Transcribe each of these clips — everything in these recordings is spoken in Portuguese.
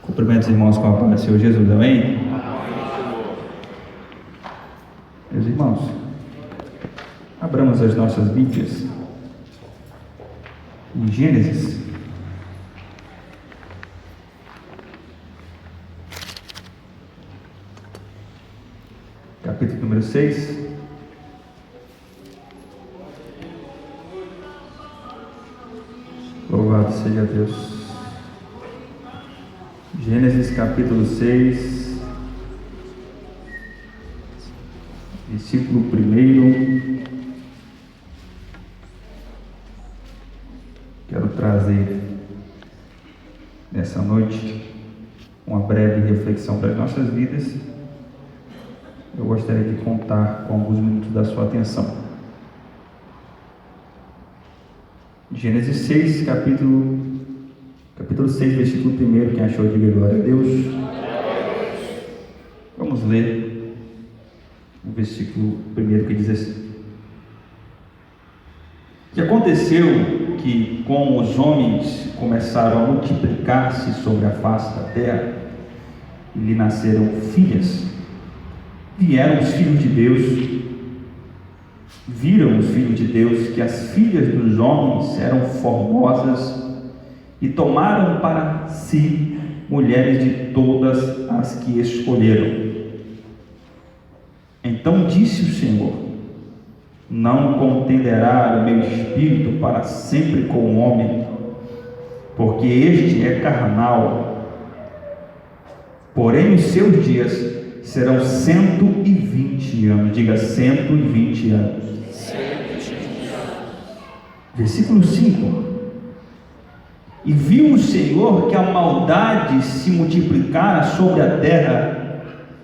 Cumprimento os irmãos com a paz do Senhor Jesus, amém? Meus irmãos, abramos as nossas Bíblias em Gênesis, capítulo número 6. Louvado seja Deus. Gênesis capítulo 6, versículo 1. Quero trazer nessa noite uma breve reflexão para as nossas vidas. Eu gostaria de contar com alguns minutos da sua atenção. Gênesis 6, capítulo 6, versículo 1. Quem achou, diga glória a Deus. Vamos ler o versículo 1 que diz assim: que aconteceu que, como os homens começaram a multiplicar-se sobre a face da terra, e lhe nasceram filhas, vieram os filhos de Deus, viram os filhos de Deus que as filhas dos homens eram formosas, e tomaram para si mulheres de todas as que escolheram. Então disse o Senhor: não contenderá o meu espírito para sempre com o homem, porque este é carnal, porém os seus dias serão 120 anos. Diga 120 anos. Versículo 5. E viu o Senhor que a maldade se multiplicara sobre a terra,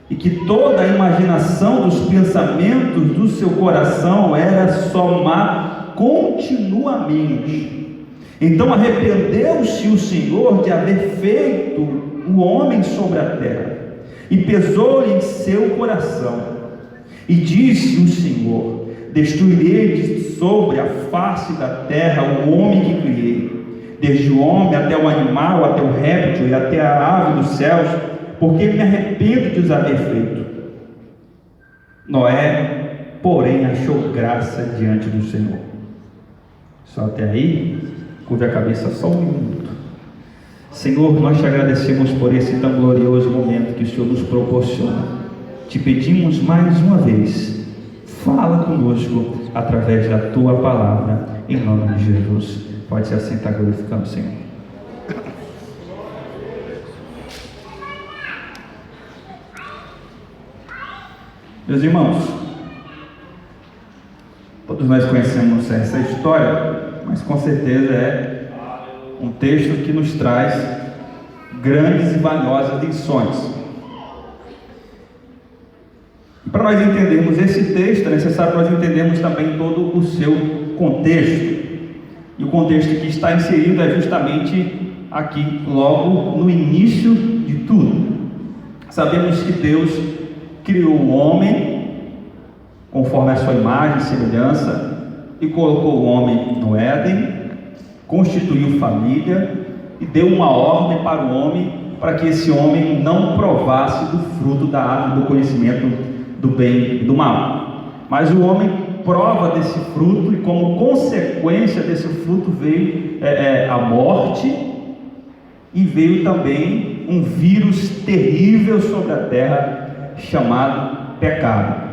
e que toda a imaginação dos pensamentos do seu coração era só má continuamente. Então arrependeu-se o Senhor de haver feito o homem sobre a terra, e pesou-lhe em seu coração. E disse o Senhor: destruirei de sobre a face da terra o homem que criei, desde o homem até o animal, até o réptil e até a ave dos céus, porque me arrependo de os haver feito. Noé, porém, achou graça diante do Senhor. Só até aí, curva a cabeça só um minuto. Senhor, nós te agradecemos por esse tão glorioso momento que o Senhor nos proporciona. Te pedimos mais uma vez, fala conosco através da tua palavra, em nome de Jesus. Pode se assentar, glorificando o Senhor. Meus irmãos, todos nós conhecemos essa história, mas com certeza é um texto que nos traz grandes e valiosas lições. E para nós entendermos esse texto, é necessário nós entendermos também todo o seu contexto. E o contexto que está inserido é justamente aqui, logo no início de tudo. Sabemos que Deus criou o homem conforme a sua imagem e semelhança, e colocou o homem no Éden, constituiu família e deu uma ordem para o homem, para que esse homem não provasse do fruto da árvore do conhecimento do bem e do mal. Mas o homem prova desse fruto, e como consequência desse fruto veio a morte, e veio também um vírus terrível sobre a terra, chamado pecado.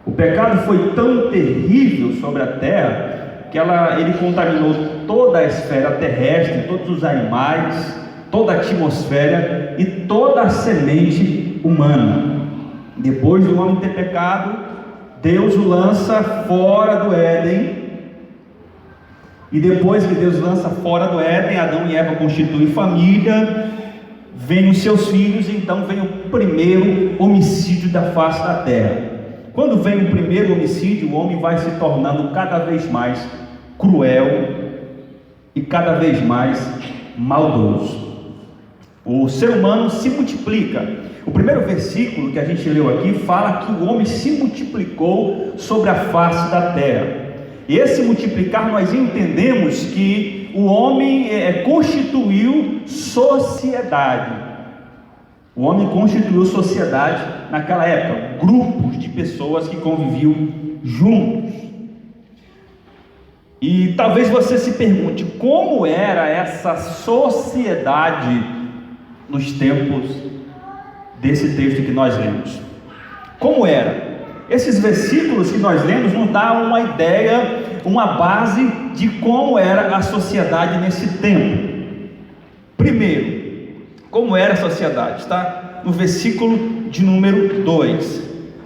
O pecado foi tão terrível sobre a terra, que ele contaminou toda a esfera terrestre, todos os animais, toda a atmosfera e toda a semente humana. Depois do homem ter pecado, Deus o lança fora do Éden, e depois que Deus lança fora do Éden, Adão e Eva constituem família, vêm os seus filhos, e então vem o primeiro homicídio da face da terra. Quando vem o primeiro homicídio, o homem vai se tornando cada vez mais cruel e cada vez mais maldoso. O ser humano se multiplica. O primeiro versículo que a gente leu aqui fala que o homem se multiplicou sobre a face da terra. E esse multiplicar, nós entendemos que o homem constituiu sociedade. O homem constituiu sociedade naquela época, grupos de pessoas que conviviam juntos. E talvez você se pergunte, como era essa sociedade nos tempos desse texto que nós lemos? Como era? Esses versículos que nós lemos nos dão uma ideia, uma base de como era a sociedade nesse tempo. Primeiro, como era a sociedade? Está no versículo de número 2.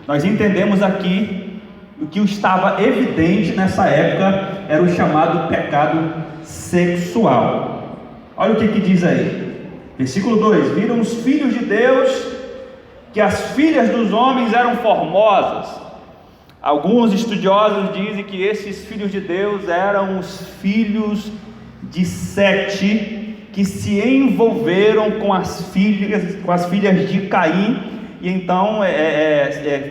Nós entendemos aqui o que estava evidente nessa época era o chamado pecado sexual. Olha o que diz aí. Versículo 2: viram os filhos de Deus que as filhas dos homens eram formosas. Alguns estudiosos dizem que esses filhos de Deus eram os filhos de Sete, que se envolveram com as filhas de Caim, e então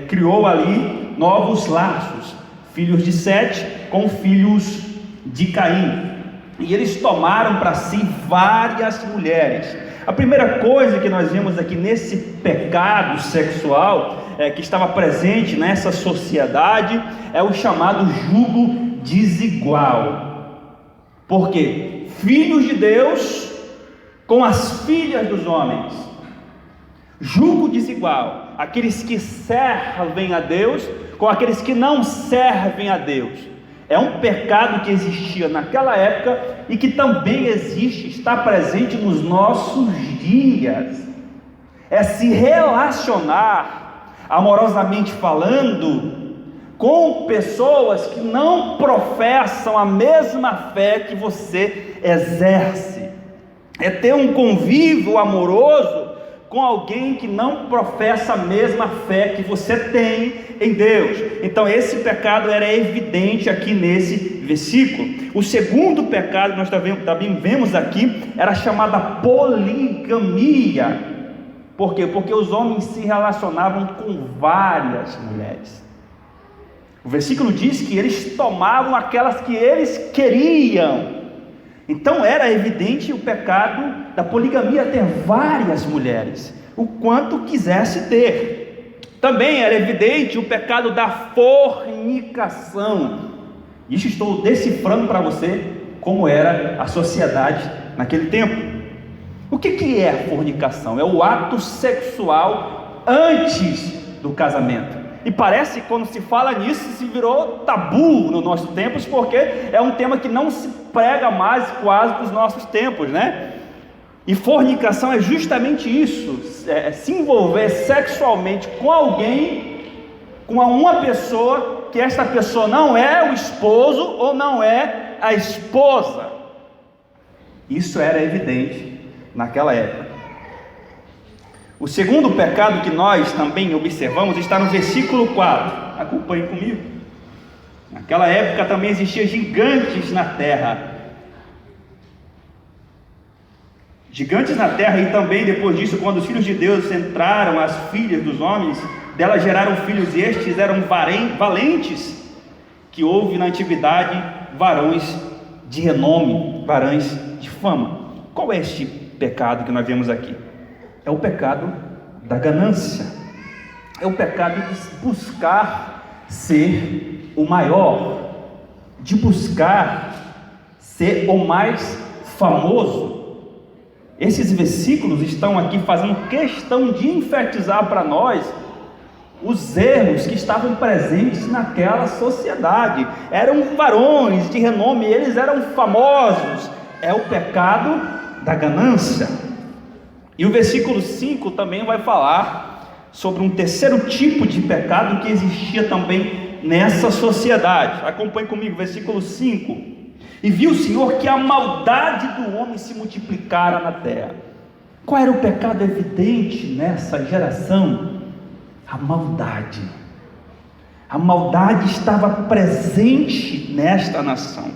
criou ali novos laços, filhos de Sete com filhos de Caim, e eles tomaram para si várias mulheres. A primeira coisa que nós vemos aqui nesse pecado sexual que estava presente nessa sociedade é o chamado jugo desigual. Por quê? Filhos de Deus com as filhas dos homens. Jugo desigual. Aqueles que servem a Deus com aqueles que não servem a Deus. É um pecado que existia naquela época e que também existe, está presente nos nossos dias. É se relacionar, amorosamente falando, com pessoas que não professam a mesma fé que você exerce. É ter um convívio amoroso com alguém que não professa a mesma fé que você tem em Deus. Então esse pecado era evidente aqui nesse versículo. O segundo pecado que nós também vemos aqui era chamada poligamia. Por quê? Porque os homens se relacionavam com várias mulheres. O versículo diz que eles tomavam aquelas que eles queriam. Então era evidente o pecado da poligamia, ter várias mulheres, o quanto quisesse ter. Também era evidente o pecado da fornicação. Isso estou decifrando para você como era a sociedade naquele tempo. O que é a fornicação? É o ato sexual antes do casamento. E parece que quando se fala nisso, se virou tabu nos nossos tempos, porque é um tema que não se prega mais quase para os nossos tempos, né? E fornicação é justamente isso, se envolver sexualmente com alguém, com uma pessoa, que esta pessoa não é o esposo ou não é a esposa. Isso era evidente naquela época. O segundo pecado que nós também observamos está no versículo 4. Acompanhe comigo. Naquela época também existiam gigantes na terra. Gigantes na terra, e também depois disso, quando os filhos de Deus entraram, as filhas dos homens, delas geraram filhos, e estes eram valentes, que houve na antiguidade varões de renome, varões de fama. Qual é este pecado que nós vemos aqui? É o pecado da ganância, é o pecado de buscar ser o maior, de buscar ser o mais famoso. Esses versículos estão aqui fazendo questão de enfatizar para nós os erros que estavam presentes naquela sociedade. Eram varões de renome, eles eram famosos. É o pecado da ganância. E o versículo 5 também vai falar sobre um terceiro tipo de pecado que existia também nessa sociedade. Acompanhe comigo, versículo 5. E viu o Senhor que a maldade do homem se multiplicara na terra. Qual era o pecado evidente nessa geração? A maldade. A maldade estava presente nesta nação.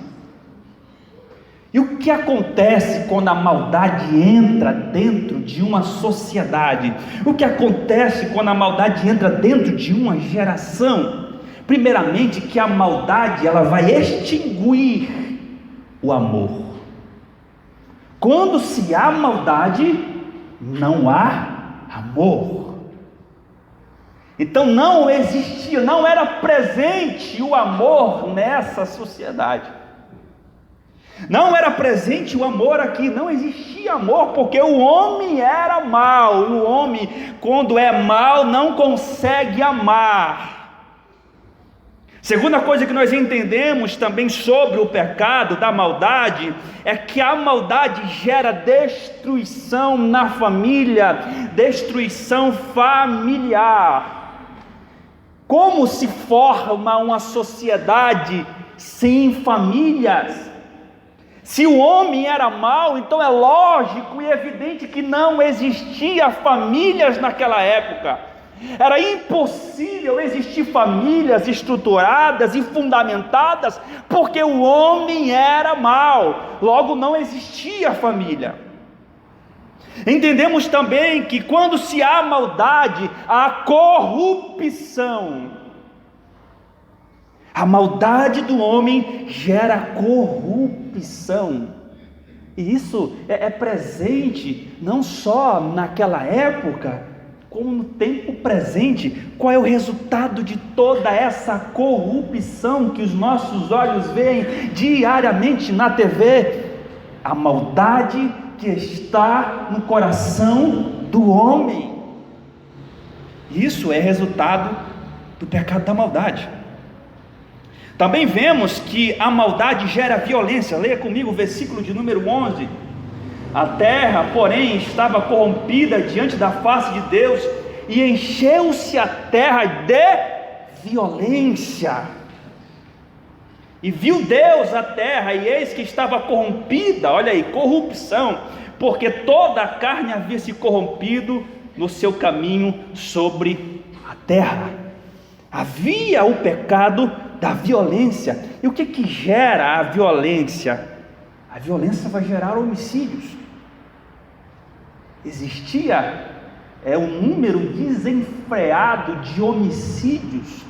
E o que acontece quando a maldade entra dentro de uma sociedade? O que acontece quando a maldade entra dentro de uma geração? Primeiramente, que a maldade ela vai extinguir o amor. Quando se há maldade, não há amor. Então não existia, não era presente o amor nessa sociedade. Não era presente o amor aqui, não existia amor, porque o homem era mau. O homem, quando é mau, não consegue amar. Segunda coisa que nós entendemos também sobre o pecado da maldade é que a maldade gera destruição na família, destruição familiar. Como se forma uma sociedade sem famílias? Se o homem era mau, então é lógico e evidente que não existia famílias naquela época. Era impossível existir famílias estruturadas e fundamentadas, porque o homem era mau, logo não existia família. Entendemos também que quando se há maldade, há corrupção. A maldade do homem gera corrupção. E isso é presente não só naquela época, como no tempo presente. Qual é o resultado de toda essa corrupção que os nossos olhos veem diariamente na TV? A maldade que está no coração do homem. Isso é resultado do pecado da maldade. Também vemos que a maldade gera violência. Leia comigo o versículo de número 11. A terra, porém, estava corrompida diante da face de Deus, e encheu-se a terra de violência. E viu Deus a terra, e eis que estava corrompida, olha aí, corrupção, porque toda a carne havia se corrompido no seu caminho sobre a terra. Havia o pecado da violência. E o que gera a violência? A violência vai gerar homicídios. Existia um número desenfreado de homicídios.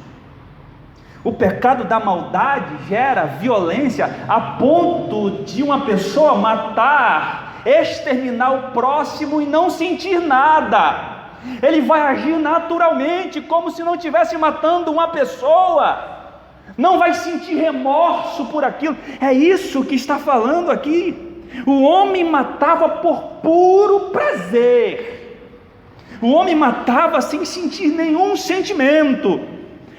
O pecado da maldade gera violência a ponto de uma pessoa matar, exterminar o próximo e não sentir nada. Ele vai agir naturalmente, como se não estivesse matando uma pessoa. Não vai sentir remorso por aquilo. É isso que está falando aqui. O homem matava por puro prazer. O homem matava sem sentir nenhum sentimento.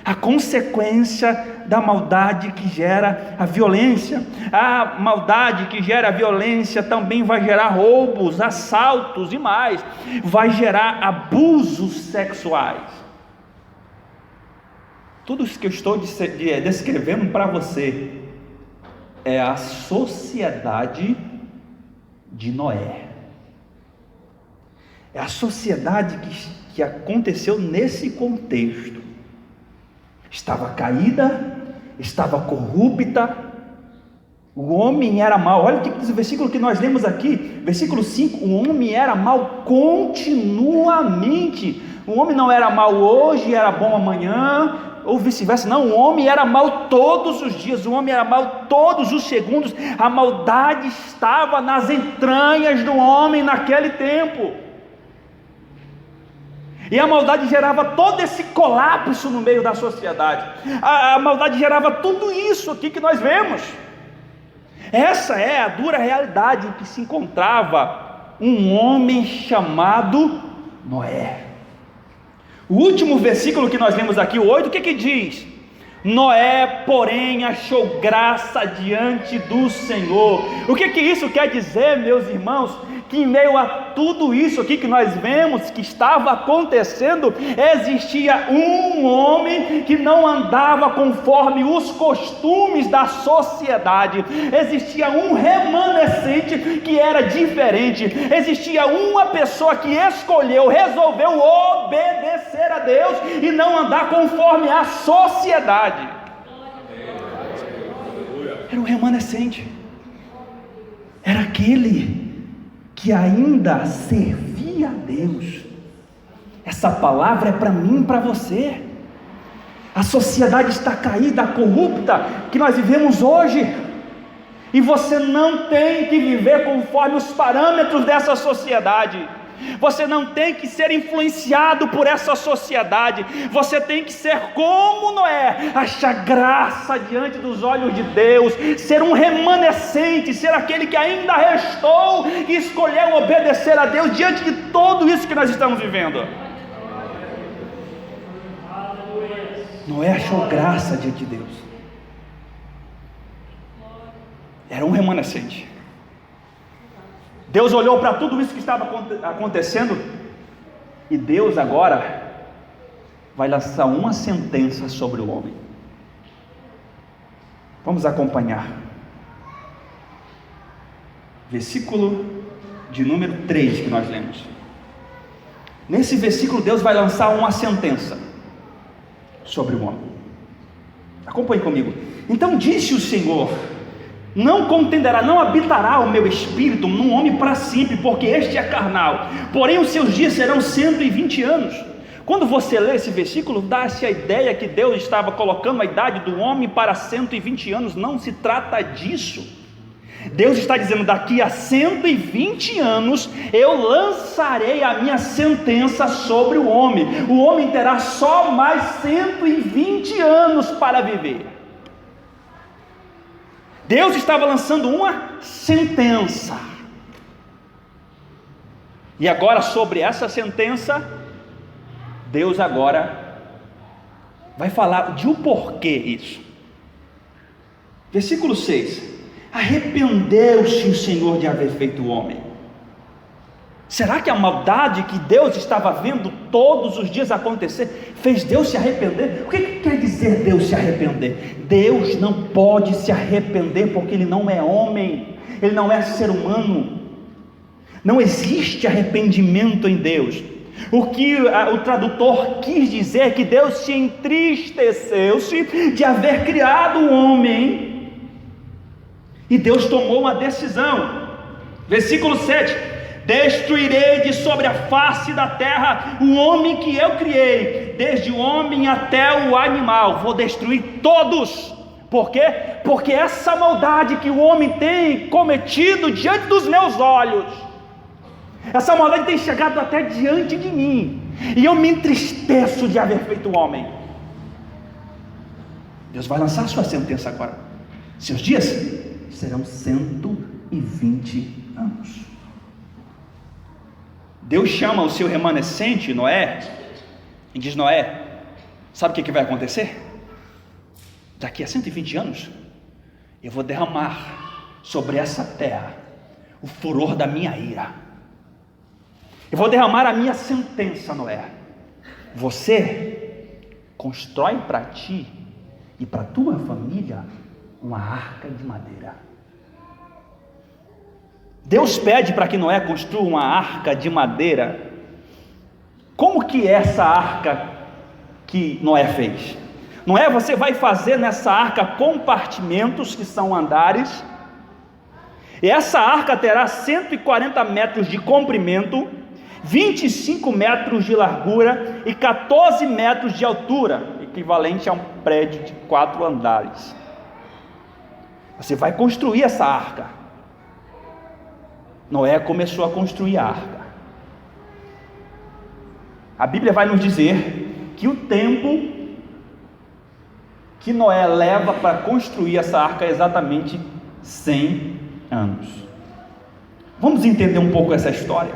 A consequência da maldade que gera a violência. A maldade que gera a violência também vai gerar roubos, assaltos e mais. Vai gerar abusos sexuais. Tudo isso que eu estou descrevendo para você é a sociedade de Noé. É a sociedade que aconteceu nesse contexto. Estava caída, estava corrupta, o homem era mau. Olha o que diz o versículo que nós lemos aqui, versículo 5, o homem era mau continuamente. O homem não era mau hoje e era bom amanhã, ou vice-versa, não, o homem era mau todos os dias, o homem era mau todos os segundos. A maldade estava nas entranhas do homem naquele tempo. E a maldade gerava todo esse colapso no meio da sociedade. A maldade gerava tudo isso aqui que nós vemos. Essa é a dura realidade em que se encontrava um homem chamado Noé. O último versículo que nós lemos aqui, o 8, o que diz? Noé, porém, achou graça diante do Senhor. O que isso quer dizer, meus irmãos? Que em meio a tudo isso aqui que nós vemos que estava acontecendo, existia um homem que não andava conforme os costumes da sociedade. Existia um remanescente que era diferente. Existia uma pessoa que escolheu, resolveu obedecer a Deus e não andar conforme a sociedade. Era um remanescente. Era aquele que ainda servia a Deus. Essa palavra é para mim e para você. A sociedade está caída, corrupta, que nós vivemos hoje, e você não tem que viver conforme os parâmetros dessa sociedade. Você não tem que ser influenciado por essa sociedade. Você tem que ser como Noé, achar graça diante dos olhos de Deus, ser um remanescente, ser aquele que ainda restou e escolheu obedecer a Deus diante de tudo isso que nós estamos vivendo. Noé achou graça diante de Deus. Era um remanescente. Deus olhou para tudo isso que estava acontecendo, e Deus agora vai lançar uma sentença sobre o homem. Vamos acompanhar. Versículo de número 3 que nós lemos. Nesse versículo Deus vai lançar uma sentença sobre o homem. Acompanhe comigo. Então disse o Senhor: não contenderá, não habitará o meu espírito num homem para sempre, porque este é carnal, porém os seus dias serão 120 anos. Quando você lê esse versículo, dá-se a ideia que Deus estava colocando a idade do homem para 120 anos. Não se trata disso. Deus está dizendo: daqui a 120 anos eu lançarei a minha sentença sobre o homem. O homem terá só mais 120 anos para viver. Deus estava lançando uma sentença, e agora sobre essa sentença, Deus agora vai falar de o porquê isso. Versículo 6: arrependeu-se o Senhor de haver feito o homem. Será que a maldade que Deus estava vendo todos os dias acontecer fez Deus se arrepender? O que quer dizer Deus se arrepender? Deus não pode se arrepender, porque Ele não é homem, Ele não é ser humano. Não existe arrependimento em Deus. O que o tradutor quis dizer é que Deus se entristeceu-se de haver criado o homem, e Deus tomou uma decisão. Versículo 7: destruirei de sobre a face da terra o homem que eu criei, desde o homem até o animal. Vou destruir todos. Por quê? Porque essa maldade que o homem tem cometido diante dos meus olhos, essa maldade tem chegado até diante de mim, e eu me entristeço de haver feito o homem. Deus vai lançar sua sentença agora. Seus dias serão 120 anos. Deus chama o seu remanescente, Noé, e diz: Noé, sabe o que vai acontecer? Daqui a 120 anos, eu vou derramar sobre essa terra o furor da minha ira. Eu vou derramar a minha sentença, Noé. Você constrói para ti e para tua família uma arca de madeira. Deus pede para que Noé construa uma arca de madeira. Como que é essa arca que Noé fez? Noé, você vai fazer nessa arca compartimentos, que são andares, e essa arca terá 140 metros de comprimento, 25 metros de largura e 14 metros de altura, equivalente a um prédio de 4 andares. Você vai construir essa arca. Noé começou a construir a arca. A Bíblia vai nos dizer que o tempo que Noé leva para construir essa arca é exatamente 100 anos. Vamos entender um pouco essa história.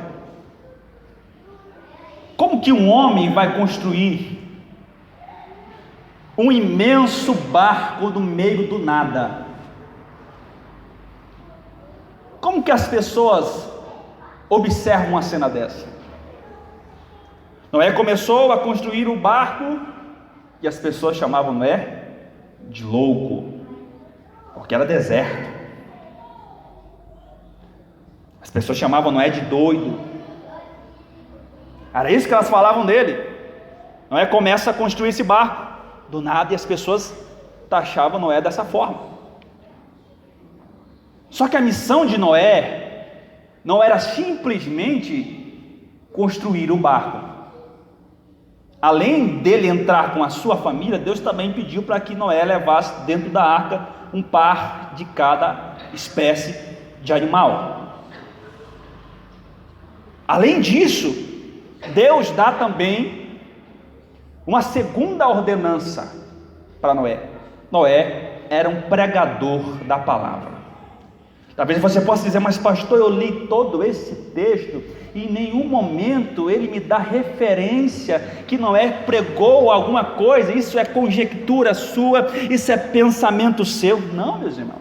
Como que um homem vai construir um imenso barco no meio do nada? Como que as pessoas observam uma cena dessa? Noé começou a construir o barco, e as pessoas chamavam Noé de louco, porque era deserto. As pessoas chamavam Noé de doido. Era isso que elas falavam dele. Noé começa a construir esse barco do nada, e as pessoas taxavam Noé dessa forma. Só que a missão de Noé não era simplesmente construir o barco. Além dele entrar com a sua família, Deus também pediu para que Noé levasse dentro da arca um par de cada espécie de animal. Além disso, Deus dá também uma segunda ordenança para Noé. Noé era um pregador da palavra. Talvez você possa dizer, mas pastor, eu li todo esse texto e em nenhum momento ele me dá referência que Noé pregou alguma coisa. Isso é conjectura sua, isso é pensamento seu. Não, meus irmãos,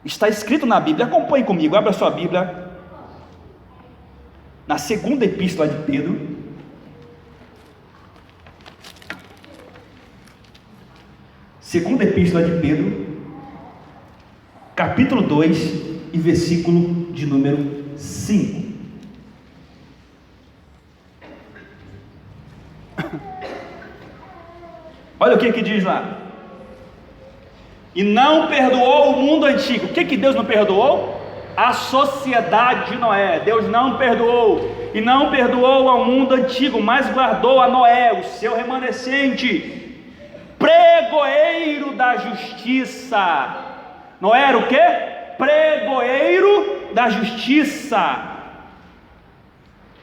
está escrito na Bíblia. Acompanhe comigo, abra sua Bíblia na segunda epístola de Pedro, segunda epístola de Pedro, capítulo 2 e versículo de número 5. Olha o que diz lá. E não perdoou o mundo antigo. O que Deus não perdoou? A sociedade de Noé. Deus não perdoou. E não perdoou ao mundo antigo, mas guardou a Noé, o seu remanescente, pregoeiro da justiça. Noé era o quê? Pregoeiro da justiça,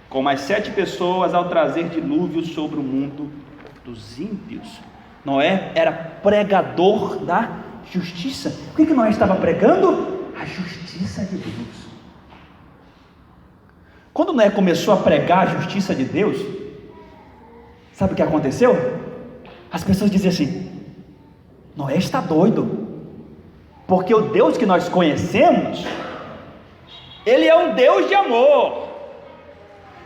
com mais 7 pessoas, ao trazer dilúvio sobre o mundo dos ímpios. Noé era pregador da justiça. O que Noé estava pregando? A justiça de Deus. Quando Noé começou a pregar a justiça de Deus, sabe o que aconteceu? As pessoas diziam assim: Noé está doido, porque o Deus que nós conhecemos, Ele é um Deus de amor.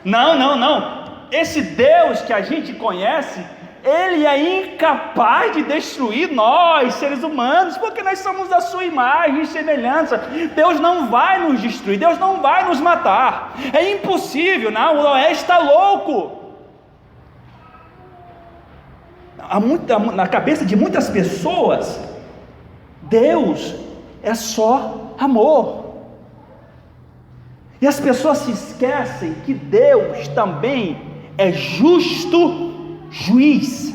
Não, esse Deus que a gente conhece, Ele é incapaz de destruir nós, seres humanos, porque nós somos a sua imagem e semelhança. Deus não vai nos destruir, Deus não vai nos matar, é impossível. Não, o Noé está louco. Na cabeça de muitas pessoas, Deus é só amor. E as pessoas se esquecem que Deus também é justo juiz.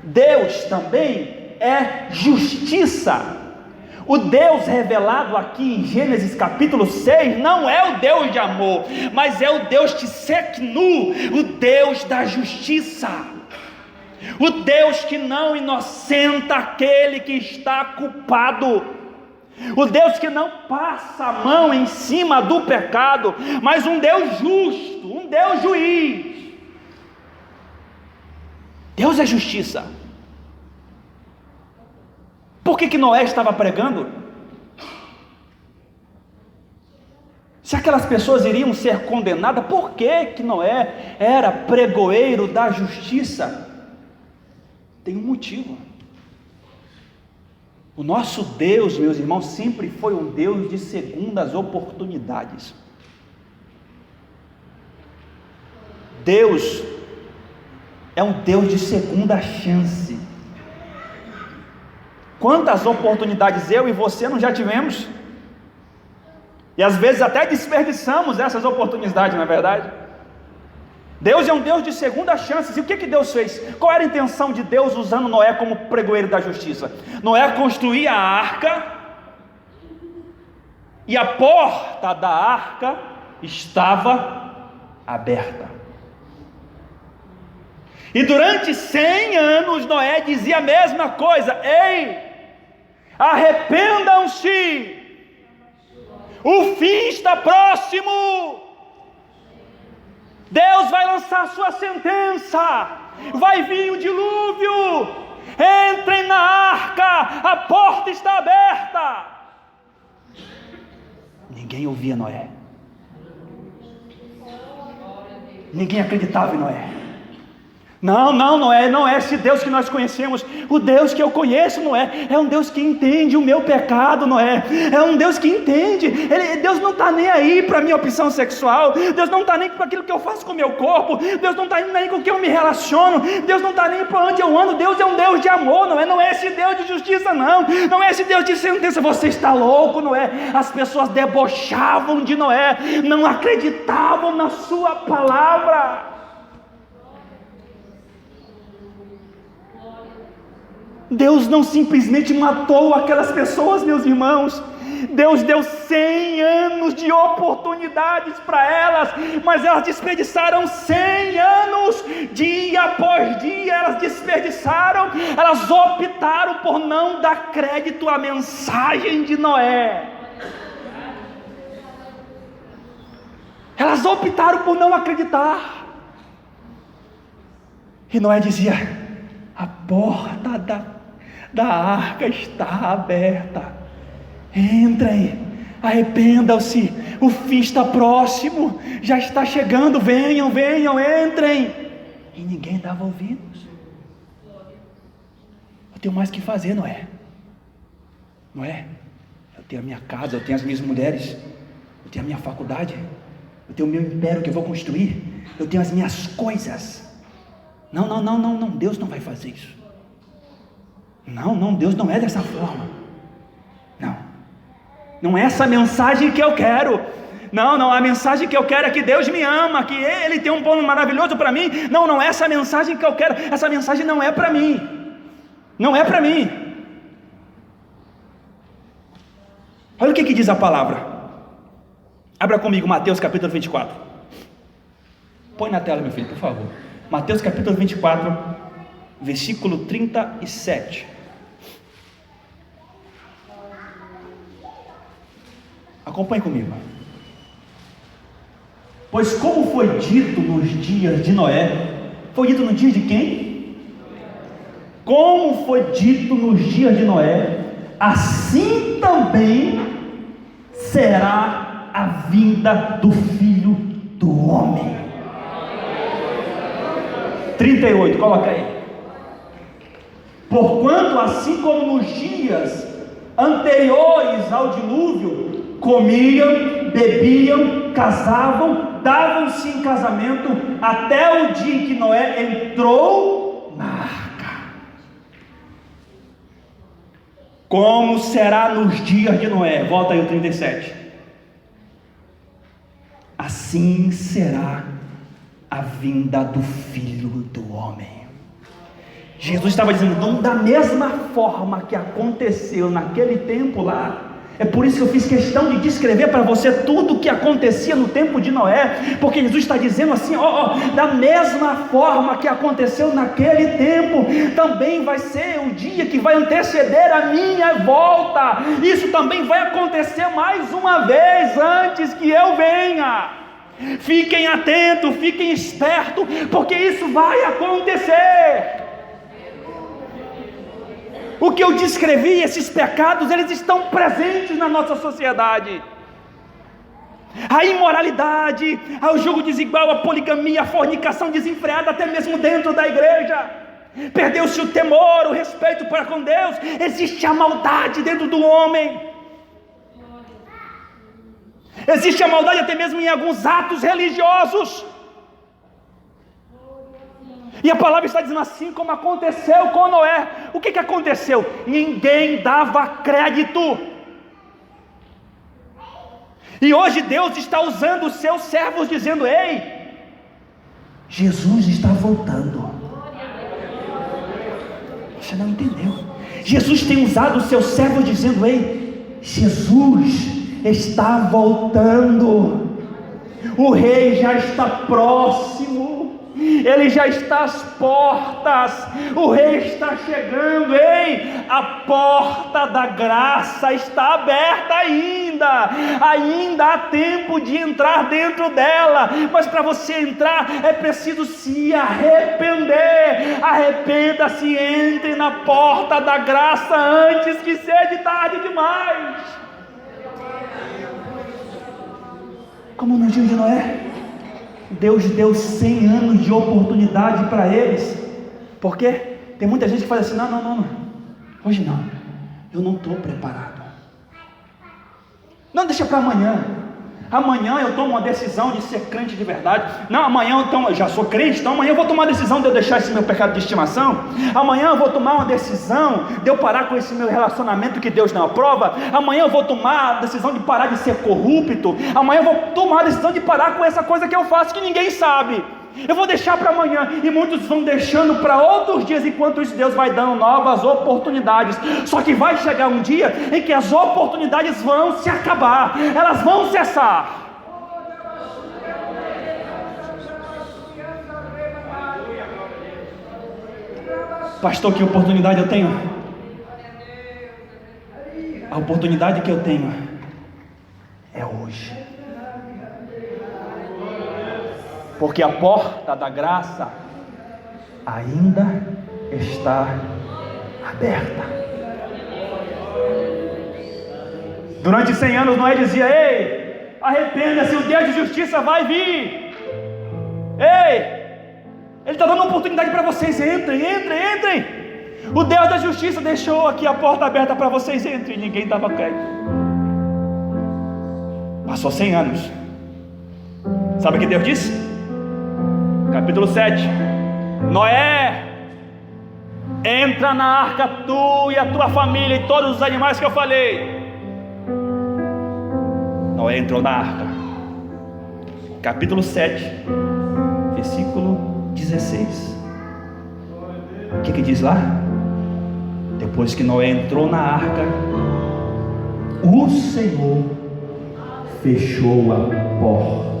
Deus também é justiça. O Deus revelado aqui em Gênesis capítulo 6 não é o Deus de amor, mas é o Deus Tseknu, o Deus da justiça. O Deus que não inocenta aquele que está culpado, o Deus que não passa a mão em cima do pecado, mas um Deus justo, um Deus juiz. Deus é justiça. Por que Noé estava pregando? Se aquelas pessoas iriam ser condenadas, por que Noé era pregoeiro da justiça? Tem um motivo. O nosso Deus, meus irmãos, sempre foi um Deus de segundas oportunidades. Deus é um Deus de segunda chance. Quantas oportunidades eu e você não já tivemos? E às vezes até desperdiçamos essas oportunidades, não é verdade? Deus é um Deus de segunda chances. E o que Deus fez? Qual era a intenção de Deus usando Noé como pregoeiro da justiça? Noé construía a arca, e a porta da arca estava aberta. E durante 100 anos Noé dizia a mesma coisa: ei, arrependam-se, o fim está próximo. Deus vai lançar sua sentença, vai vir o dilúvio, entrem na arca, a porta está aberta. Ninguém ouvia Noé, ninguém acreditava em Noé. Não, Noé não é esse Deus que nós conhecemos. O Deus que eu conheço, Noé, é um Deus que entende o meu pecado, Noé. É um Deus que entende. Deus não está nem aí para a minha opção sexual. Deus não está nem para aquilo que eu faço com o meu corpo. Deus não está nem com o que eu me relaciono. Deus não está nem para onde eu ando. Deus é um Deus de amor, Noé. Não é esse Deus de justiça, não. Não é esse Deus de sentença. Você está louco, Noé. As pessoas debochavam de Noé, não acreditavam na sua palavra. Deus não simplesmente matou aquelas pessoas, meus irmãos. Deus deu 100 anos de oportunidades para elas, mas elas desperdiçaram 100 anos, dia após dia elas desperdiçaram, elas optaram por não dar crédito à mensagem de Noé. Elas optaram por não acreditar. E Noé dizia: a porta da arca está aberta, entrem, arrependam-se, o fim está próximo, já está chegando, venham, entrem. E ninguém dava ouvidos. Eu tenho mais que fazer, Noé. Eu tenho a minha casa, eu tenho as minhas mulheres, eu tenho a minha faculdade, eu tenho o meu império que eu vou construir, eu tenho as minhas coisas. Não, Deus não vai fazer isso. Não, Deus não é dessa forma. Não é essa mensagem que eu quero. Não, a mensagem que eu quero é que Deus me ama, que Ele tem um plano maravilhoso para mim. Não é essa mensagem que eu quero. Essa mensagem não é para mim. Não é para mim. Olha o que diz a palavra. Abra comigo Mateus capítulo 24. Põe na tela, meu filho, por favor. Mateus capítulo 24, versículo 37. Acompanhe comigo. Pois como foi dito nos dias de Noé, foi dito nos dias de quem? Como foi dito nos dias de Noé, assim também será a vinda do Filho do Homem. 38, coloca aí. Porquanto assim como nos dias anteriores ao dilúvio, comiam, bebiam, casavam, davam-se em casamento, até o dia em que Noé entrou na arca. Como será nos dias de Noé? Volta aí o 37. Assim será a vinda do Filho do Homem. Jesus estava dizendo, da mesma forma que aconteceu naquele tempo lá. É por isso que eu fiz questão de descrever para você tudo o que acontecia no tempo de Noé, porque Jesus está dizendo assim, da mesma forma que aconteceu naquele tempo, também vai ser o dia que vai anteceder a minha volta. Isso também vai acontecer mais uma vez antes que eu venha. Fiquem atentos, fiquem espertos, porque isso vai acontecer. O que eu descrevi, esses pecados, eles estão presentes na nossa sociedade. A imoralidade, o jogo desigual, a poligamia, a fornicação desenfreada, até mesmo dentro da igreja. Perdeu-se o temor, o respeito para com Deus. Existe a maldade dentro do homem. Existe a maldade até mesmo em alguns atos religiosos. E a palavra está dizendo assim como aconteceu com Noé. O que aconteceu? Ninguém dava crédito. E hoje Deus está usando os seus servos dizendo, ei, Jesus está voltando. Você não entendeu? Jesus tem usado os seus servos dizendo, ei, Jesus está voltando. O rei já está próximo. Ele já está às portas, o rei está chegando, ei, a porta da graça está aberta ainda há tempo de entrar dentro dela, mas para você entrar é preciso se arrepender. Arrependa-se, entre na porta da graça antes que seja tarde demais. Como no dia de Noé, Deus deu 100 anos de oportunidade para eles. Por quê? Tem muita gente que fala assim, não, hoje não, eu não estou preparado. Não, deixa para amanhã. Amanhã eu tomo uma decisão de ser crente de verdade. Não, amanhã eu já sou crente, então amanhã eu vou tomar a decisão de eu deixar esse meu pecado de estimação. Amanhã eu vou tomar uma decisão de eu parar com esse meu relacionamento que Deus não aprova. Amanhã eu vou tomar a decisão de parar de ser corrupto. Amanhã eu vou tomar a decisão de parar com essa coisa que eu faço que ninguém sabe. eu vou deixar para amanhã. E muitos vão deixando para outros dias, enquanto isso Deus vai dando novas oportunidades. Só que vai chegar um dia em que as oportunidades vão se acabar, elas vão cessar. Pastor, que oportunidade eu tenho? A oportunidade que eu tenho é hoje. Porque a porta da graça ainda está aberta. Durante 100 anos Noé dizia: ei, arrependa-se, o Deus de justiça vai vir. Ei, Ele está dando uma oportunidade para vocês, entrem. O Deus da justiça deixou aqui a porta aberta para vocês, entrem. Ninguém estava quieto. Passou 100 anos. Sabe o que Deus disse? Capítulo 7: Noé, entra na arca, tu e a tua família e todos os animais que eu falei. Noé entrou na arca. Capítulo 7, versículo 16. O que diz lá? Depois que Noé entrou na arca, o Senhor fechou a porta.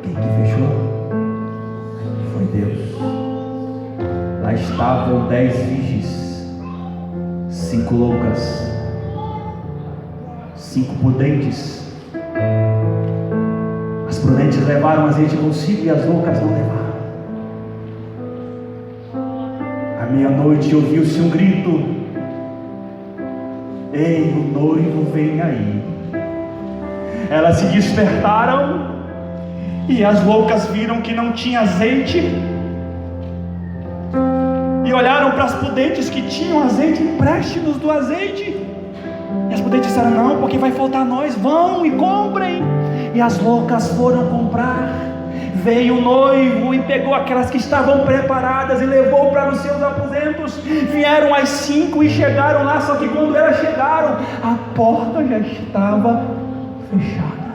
Quem que fechou? Foi Deus. Lá estavam 10 virgens, 5 loucas, 5 prudentes. As prudentes levaram azeite consigo e as loucas não levaram. À meia-noite ouviu-se um grito: ei, o noivo vem aí. Elas se despertaram e as loucas viram que não tinha azeite, e olharam para as prudentes que tinham azeite: empreste-nos do azeite. E as prudentes disseram: não, porque vai faltar a nós, vão e comprem. E as loucas foram comprar. Veio o noivo e pegou aquelas que estavam preparadas e levou para os seus aposentos. Vieram as 5 e chegaram lá, só que quando elas chegaram, a porta já estava fechada.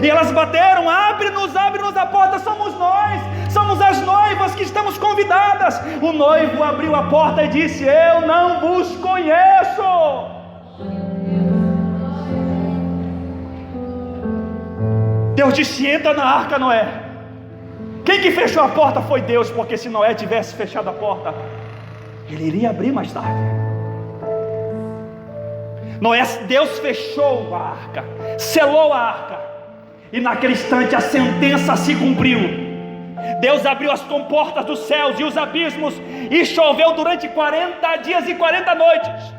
E elas bateram: abre-nos, a porta, somos nós, somos as noivas que estamos convidadas. O noivo abriu a porta e disse: eu não vos conheço. Deus disse: entra na arca, Noé. Quem que fechou a porta foi Deus, porque se Noé tivesse fechado a porta, ele iria abrir mais tarde. Deus fechou a arca, selou a arca, e naquele instante a sentença se cumpriu. Deus abriu as comportas dos céus e os abismos, e choveu durante 40 dias e 40 noites.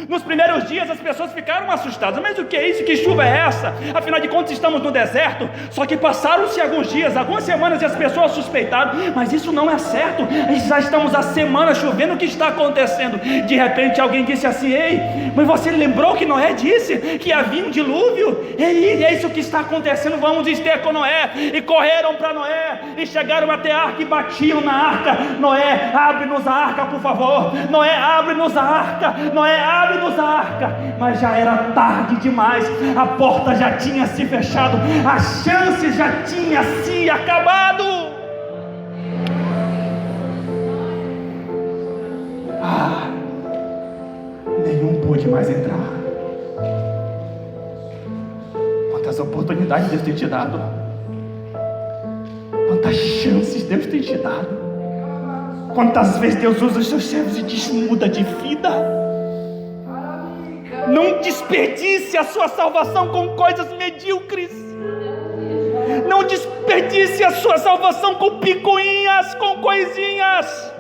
Nos primeiros dias as pessoas ficaram assustadas: mas o que é isso? Que chuva é essa? Afinal de contas estamos no deserto. Só que passaram-se alguns dias, algumas semanas, e as pessoas suspeitaram: mas isso não é certo, já estamos há semanas chovendo, o que está acontecendo? De repente alguém disse assim: ei, mas você lembrou que Noé disse que havia um dilúvio? Ei, é isso que está acontecendo, vamos ter com Noé. E correram para Noé, e chegaram até a arca e batiam na arca: Noé, abre-nos a arca, por favor. Noé, abre-nos a arca. Noé, abre-nos a arca. Mas já era tarde demais, a porta já tinha se fechado, a chance já tinha se acabado. Nenhum pôde mais entrar. Quantas oportunidades Deus tem te dado, quantas chances Deus tem te dado, quantas vezes Deus usa os seus servos e diz: muda de vida. Não desperdice a sua salvação com coisas medíocres. Não desperdice a sua salvação com picuinhas, com coisinhas.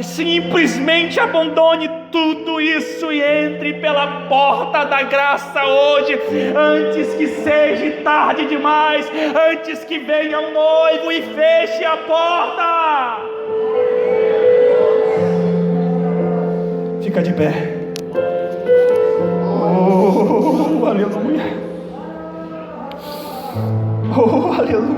Simplesmente abandone tudo isso e entre pela porta da graça hoje, antes que seja tarde demais, antes que venha o noivo e feche a porta. Fica de pé. Oh, aleluia. Oh, aleluia.